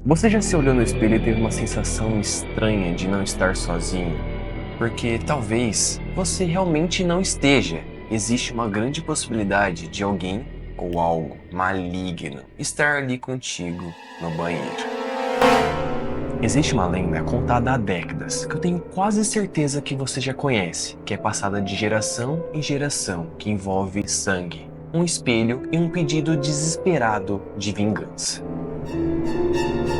Você já se olhou no espelho e teve uma sensação estranha de não estar sozinho? Porque talvez você realmente não esteja. Existe uma grande possibilidade de alguém ou algo maligno estar ali contigo no banheiro. Existe uma lenda contada há décadas que eu tenho quase certeza que você já conhece, que é passada de geração em geração, que envolve sangue, um espelho e um pedido desesperado de vingança.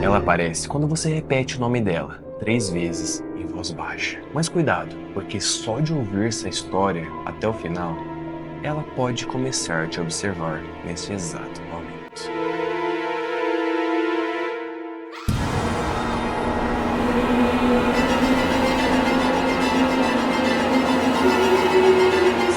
Ela aparece quando você repete o nome dela 3 vezes em voz baixa. Mas cuidado, porque só de ouvir essa história até o final, ela pode começar a te observar nesse exato momento.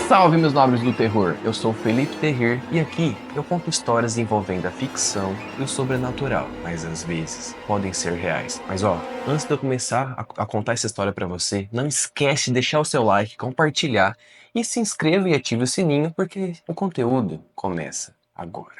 Salve, meus nobres do terror! Eu sou Felipe Terrir e aqui eu conto histórias envolvendo a ficção e o sobrenatural, mas às vezes podem ser reais. Mas antes de eu começar a contar essa história pra você, não esquece de deixar o seu like, compartilhar e se inscreva e ative o sininho porque o conteúdo começa agora.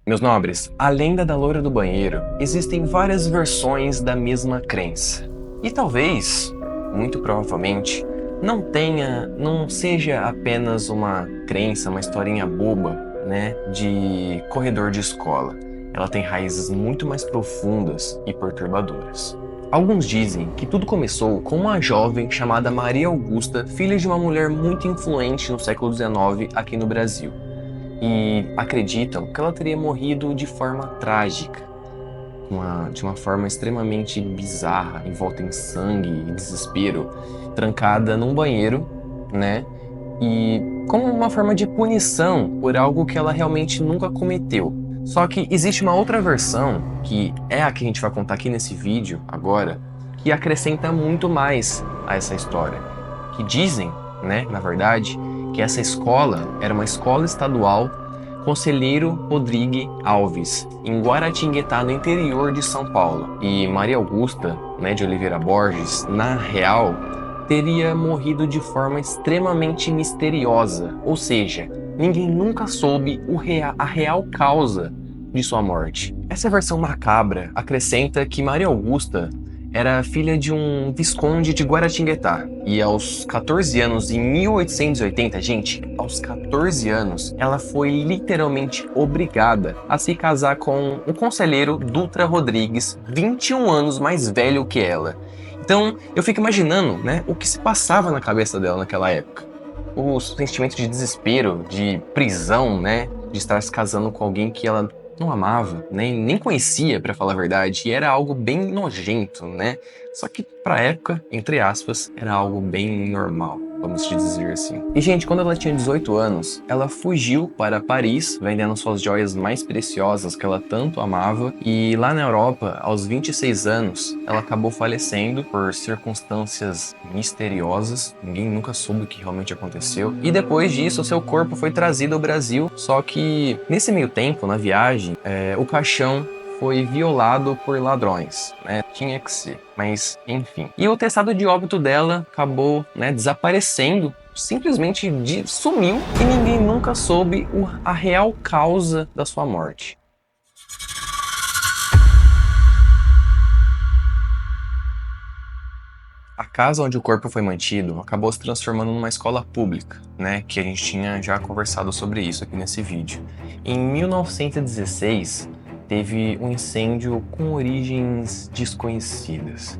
Meus nobres, a lenda da loira do banheiro, existem várias versões da mesma crença. E talvez, muito provavelmente, não seja apenas uma crença, uma historinha boba, né, de corredor de escola. Ela tem raízes muito mais profundas e perturbadoras. Alguns dizem que tudo começou com uma jovem chamada Maria Augusta, filha de uma mulher muito influente no século XIX aqui no Brasil. E acreditam que ela teria morrido de forma trágica, de uma forma extremamente bizarra, envolta em sangue e desespero, trancada num banheiro, né? E como uma forma de punição por algo que ela realmente nunca cometeu. Só que existe uma outra versão, que é a que a gente vai contar aqui nesse vídeo agora, que acrescenta muito mais a essa história. Que dizem, né, na verdade, que essa escola era uma escola estadual Conselheiro Rodrigue Alves, em Guaratinguetá, no interior de São Paulo. E Maria Augusta, né, de Oliveira Borges, na real, teria morrido de forma extremamente misteriosa, ou seja, ninguém nunca soube a real causa de sua morte. Essa versão macabra acrescenta que Maria Augusta era filha de um visconde de Guaratinguetá. E aos 14 anos, em 1880, gente, aos 14 anos, ela foi literalmente obrigada a se casar com o conselheiro Dutra Rodrigues, 21 anos mais velho que ela. Então, eu fico imaginando, né, o que se passava na cabeça dela naquela época. O sentimento de desespero, de prisão, né, de estar se casando com alguém que ela não amava, nem conhecia, pra falar a verdade, e era algo bem nojento, né? Só que pra época, entre aspas, era algo bem normal, vamos dizer assim. E, gente, quando ela tinha 18 anos, ela fugiu para Paris, vendendo suas joias mais preciosas que ela tanto amava, e lá na Europa, aos 26 anos, ela acabou falecendo por circunstâncias misteriosas, ninguém nunca soube o que realmente aconteceu, e depois disso, seu corpo foi trazido ao Brasil, só que nesse meio tempo, na viagem, o caixão foi violado por ladrões, né? Tinha que ser, mas enfim. E o atestado de óbito dela acabou, né, desaparecendo, simplesmente sumiu e ninguém nunca soube a real causa da sua morte. A casa onde o corpo foi mantido acabou se transformando numa escola pública, né? Que a gente tinha já conversado sobre isso aqui nesse vídeo. Em 1916, teve um incêndio com origens desconhecidas.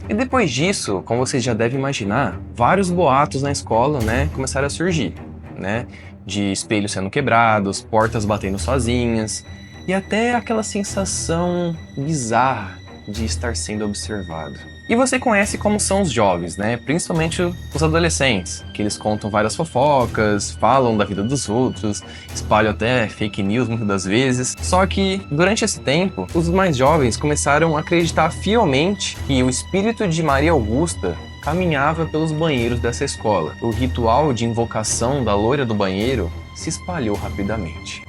E depois disso, como vocês já devem imaginar, vários boatos na escola, né, começaram a surgir, né? De espelhos sendo quebrados, portas batendo sozinhas, e até aquela sensação bizarra de estar sendo observado. E você conhece como são os jovens, né? Principalmente os adolescentes, que eles contam várias fofocas, falam da vida dos outros, espalham até fake news muitas das vezes. Só que, durante esse tempo, os mais jovens começaram a acreditar fielmente que o espírito de Maria Augusta caminhava pelos banheiros dessa escola. O ritual de invocação da loira do banheiro se espalhou rapidamente.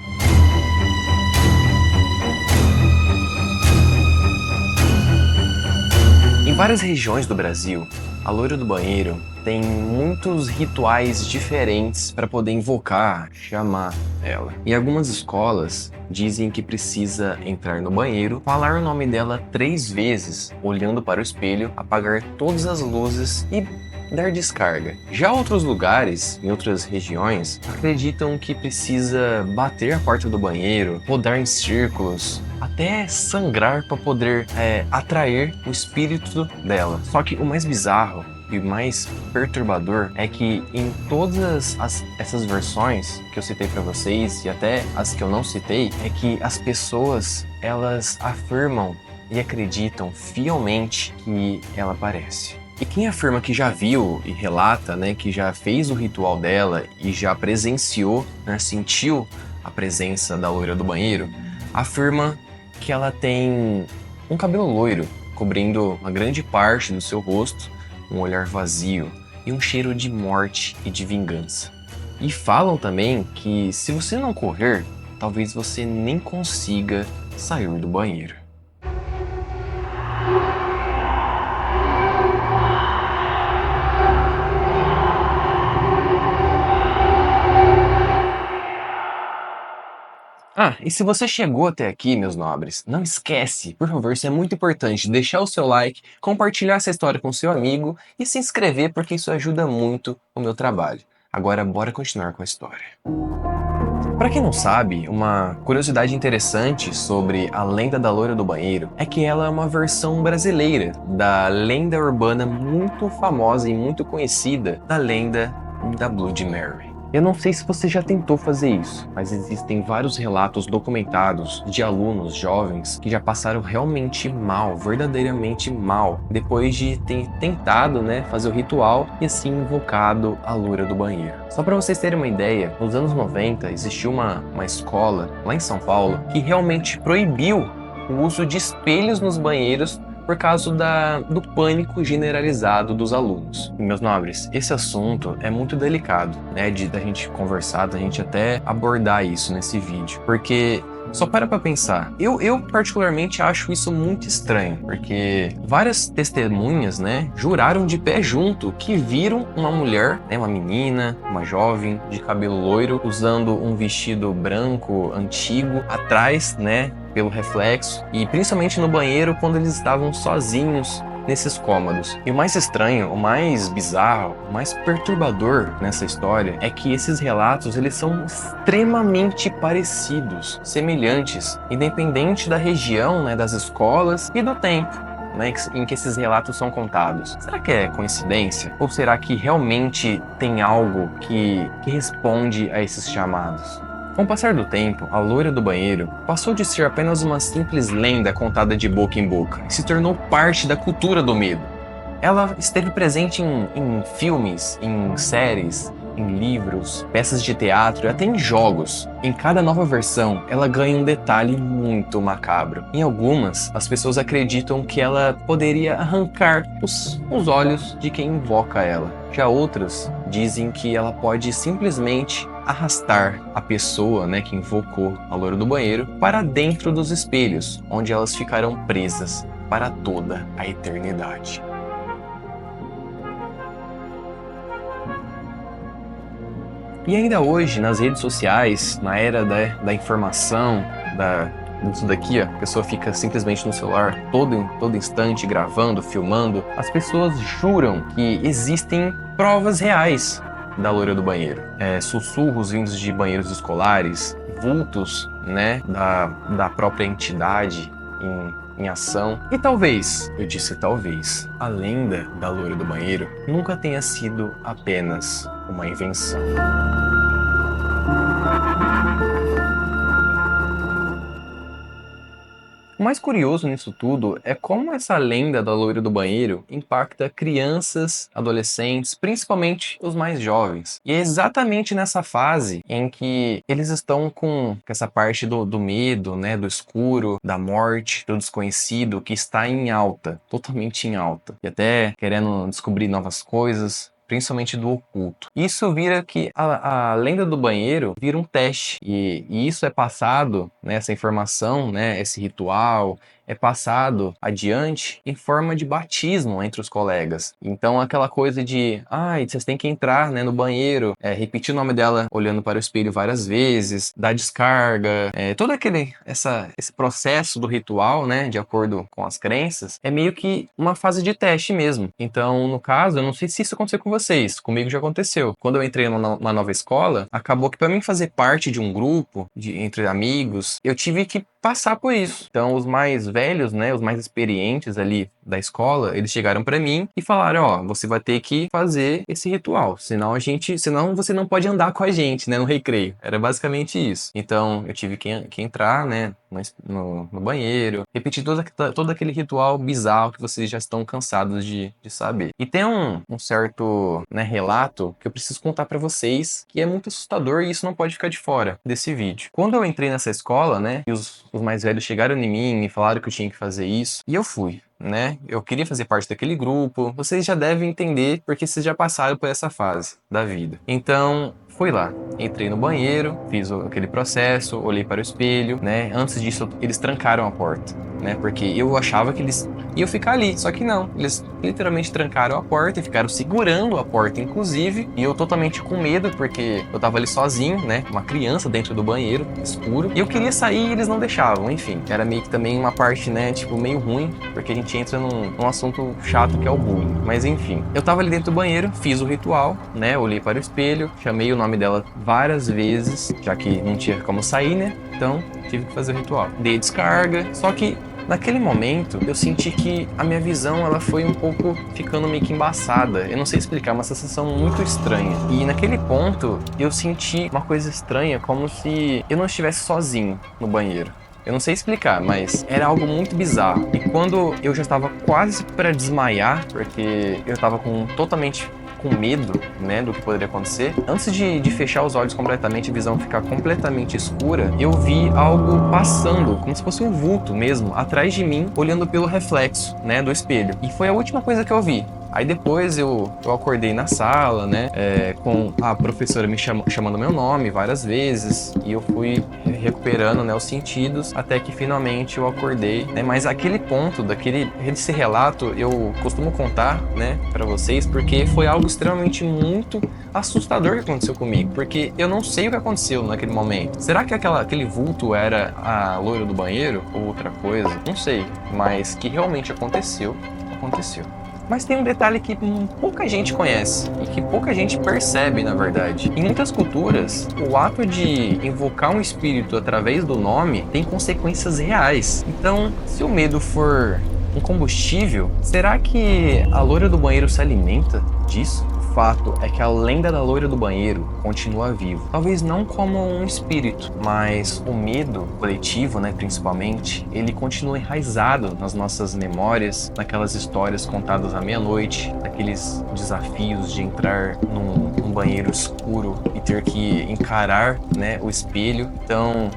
Em várias regiões do Brasil, a loira do banheiro tem muitos rituais diferentes para poder invocar, chamar ela. E algumas escolas dizem que precisa entrar no banheiro, falar o nome dela 3 vezes, olhando para o espelho, apagar todas as luzes e dar descarga. Já outros lugares, em outras regiões, acreditam que precisa bater a porta do banheiro, rodar em círculos, até sangrar para poder atrair o espírito dela. Só que o mais bizarro e mais perturbador é que em todas essas versões que eu citei para vocês e até as que eu não citei, é que as pessoas elas afirmam e acreditam fielmente que ela aparece. E quem afirma que já viu e relata, né, que já fez o ritual dela e já presenciou, né, sentiu a presença da loira do banheiro, afirma que ela tem um cabelo loiro, cobrindo uma grande parte do seu rosto, um olhar vazio e um cheiro de morte e de vingança. E falam também que se você não correr, talvez você nem consiga sair do banheiro. E se você chegou até aqui, meus nobres, não esquece, por favor, isso é muito importante, deixar o seu like, compartilhar essa história com seu amigo e se inscrever porque isso ajuda muito o meu trabalho. Agora, bora continuar com a história. Para quem não sabe, uma curiosidade interessante sobre a lenda da loira do banheiro é que ela é uma versão brasileira da lenda urbana muito famosa e muito conhecida da lenda da Bloody Mary. Eu não sei se você já tentou fazer isso, mas existem vários relatos documentados de alunos jovens que já passaram realmente mal, verdadeiramente mal, depois de ter tentado, fazer o ritual e assim invocado a loira do banheiro. Só para vocês terem uma ideia, nos anos 90 existiu uma escola lá em São Paulo que realmente proibiu o uso de espelhos nos banheiros por causa do pânico generalizado dos alunos. E, meus nobres, esse assunto é muito delicado, da gente conversar, da gente até abordar isso nesse vídeo, porque só para pensar, eu particularmente acho isso muito estranho, porque várias testemunhas, juraram de pé junto que viram uma mulher, uma menina, uma jovem de cabelo loiro, usando um vestido branco antigo atrás, pelo reflexo, e principalmente no banheiro quando eles estavam sozinhos nesses cômodos. E o mais estranho, o mais bizarro, o mais perturbador nessa história é que esses relatos eles são extremamente parecidos, semelhantes, independente da região, das escolas e do tempo em que esses relatos são contados. Será que é coincidência? Ou será que realmente tem algo que responde a esses chamados? Com o passar do tempo, a loira do banheiro passou de ser apenas uma simples lenda contada de boca em boca e se tornou parte da cultura do medo. Ela esteve presente em filmes, em séries, em livros, peças de teatro e até em jogos. Em cada nova versão, ela ganha um detalhe muito macabro. Em algumas, as pessoas acreditam que ela poderia arrancar os olhos de quem invoca ela. Já outras dizem que ela pode simplesmente arrastar a pessoa, que invocou a loira do banheiro para dentro dos espelhos, onde elas ficarão presas para toda a eternidade. E ainda hoje, nas redes sociais, na era da informação, disso daqui, a pessoa fica simplesmente no celular todo instante gravando, filmando, as pessoas juram que existem provas reais da loira do banheiro. Sussurros vindos de banheiros escolares, vultos, da própria entidade em ação. E talvez, eu disse talvez, a lenda da loira do banheiro nunca tenha sido apenas uma invenção. O mais curioso nisso tudo é como essa lenda da loira do banheiro impacta crianças, adolescentes, principalmente os mais jovens. E é exatamente nessa fase em que eles estão com essa parte do medo, do escuro, da morte, do desconhecido, que está em alta, totalmente em alta. E até querendo descobrir novas coisas, principalmente do oculto. Isso vira que a lenda do banheiro vira um teste, e isso é passado, essa informação, esse ritual, é passado adiante em forma de batismo entre os colegas. Então aquela coisa de, ai, vocês têm que entrar, né, no banheiro, repetir o nome dela olhando para o espelho várias vezes, dar descarga, todo esse processo do ritual, né, de acordo com as crenças, é meio que uma fase de teste mesmo. Então, no caso, eu não sei se isso aconteceu com vocês, comigo já aconteceu. Quando eu entrei numa nova escola, acabou que para mim fazer parte de um grupo, entre amigos, eu tive que passar por isso. Então, os mais velhos, né, os mais experientes ali da escola, eles chegaram pra mim e falaram, ó, você vai ter que fazer esse ritual, senão você não pode andar com a gente, né, no recreio. Era basicamente isso. Então, eu tive que entrar, né, no banheiro, repetir todo aquele ritual bizarro que vocês já estão cansados de saber. E tem um certo, né, relato que eu preciso contar pra vocês, que é muito assustador e isso não pode ficar de fora desse vídeo. Quando eu entrei nessa escola, né, e os mais velhos chegaram em mim e falaram que eu tinha que fazer isso, e eu fui, né? Eu queria fazer parte daquele grupo. Vocês já devem entender porque vocês já passaram por essa fase da vida. Então, fui lá, entrei no banheiro, fiz aquele processo, olhei para o espelho, né? Antes disso, eles trancaram a porta, né? Porque eu achava que eles iam ficar ali, só que não. Eles literalmente trancaram a porta e ficaram segurando a porta, inclusive, e eu totalmente com medo, porque eu tava ali sozinho, né? Uma criança dentro do banheiro, escuro, e eu queria sair e eles não deixavam, enfim. Era meio que também uma parte, né, tipo, meio ruim, porque a gente entra num assunto chato que é o bullying. Mas enfim, eu tava ali dentro do banheiro, fiz o ritual, né? Olhei para o espelho, chamei o nome dela várias vezes, já que não tinha como sair, né? Então, tive que fazer o ritual. Dei descarga, só que naquele momento, eu senti que a minha visão ela foi um pouco ficando meio que embaçada. Eu não sei explicar, uma sensação muito estranha. E naquele ponto, eu senti uma coisa estranha, como se eu não estivesse sozinho no banheiro. Eu não sei explicar, mas era algo muito bizarro. E quando eu já estava quase para desmaiar, porque eu estava totalmente com medo, né, do que poderia acontecer, antes de fechar os olhos completamente, a visão ficar completamente escura, eu vi algo passando, como se fosse um vulto mesmo, atrás de mim, olhando pelo reflexo, né, do espelho. E foi a última coisa que eu vi. Aí depois eu acordei na sala, né, com a professora me chamando meu nome várias vezes, e eu fui recuperando, né, os sentidos, até que finalmente eu acordei, né, mas aquele ponto, desse relato, eu costumo contar, né, pra vocês, porque foi algo extremamente muito assustador que aconteceu comigo, porque eu não sei o que aconteceu naquele momento. Será que aquele vulto era a loira do banheiro ou outra coisa? Não sei, mas que realmente aconteceu. Mas tem um detalhe que pouca gente conhece e que pouca gente percebe, na verdade. Em muitas culturas, o ato de invocar um espírito através do nome tem consequências reais. Então, se o medo for um combustível, será que a loira do banheiro se alimenta disso? O fato é que a lenda da loira do banheiro continua viva. Talvez não como um espírito, mas o medo coletivo, né, principalmente, ele continua enraizado nas nossas memórias, naquelas histórias contadas à meia-noite, naqueles desafios de entrar num banheiro escuro e ter que encarar, né, o espelho. Então,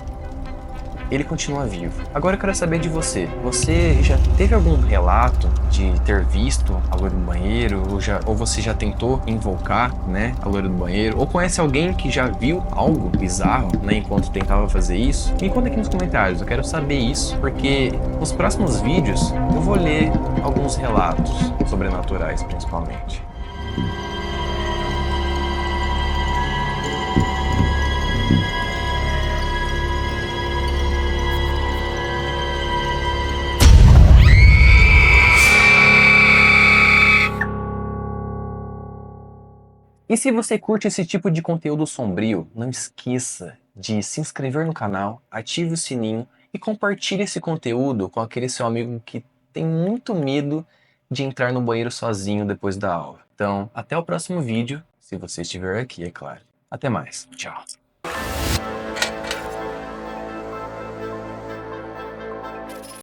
ele continua vivo. Agora eu quero saber de você. Você já teve algum relato de ter visto a loira do banheiro? Ou você já tentou invocar, né, a loira do banheiro? Ou conhece alguém que já viu algo bizarro, né, enquanto tentava fazer isso? Me conta aqui nos comentários, eu quero saber isso, porque nos próximos vídeos eu vou ler alguns relatos sobrenaturais, principalmente. E se você curte esse tipo de conteúdo sombrio, não esqueça de se inscrever no canal, ative o sininho e compartilhe esse conteúdo com aquele seu amigo que tem muito medo de entrar no banheiro sozinho depois da aula. Então, até o próximo vídeo, se você estiver aqui, é claro. Até mais. Tchau.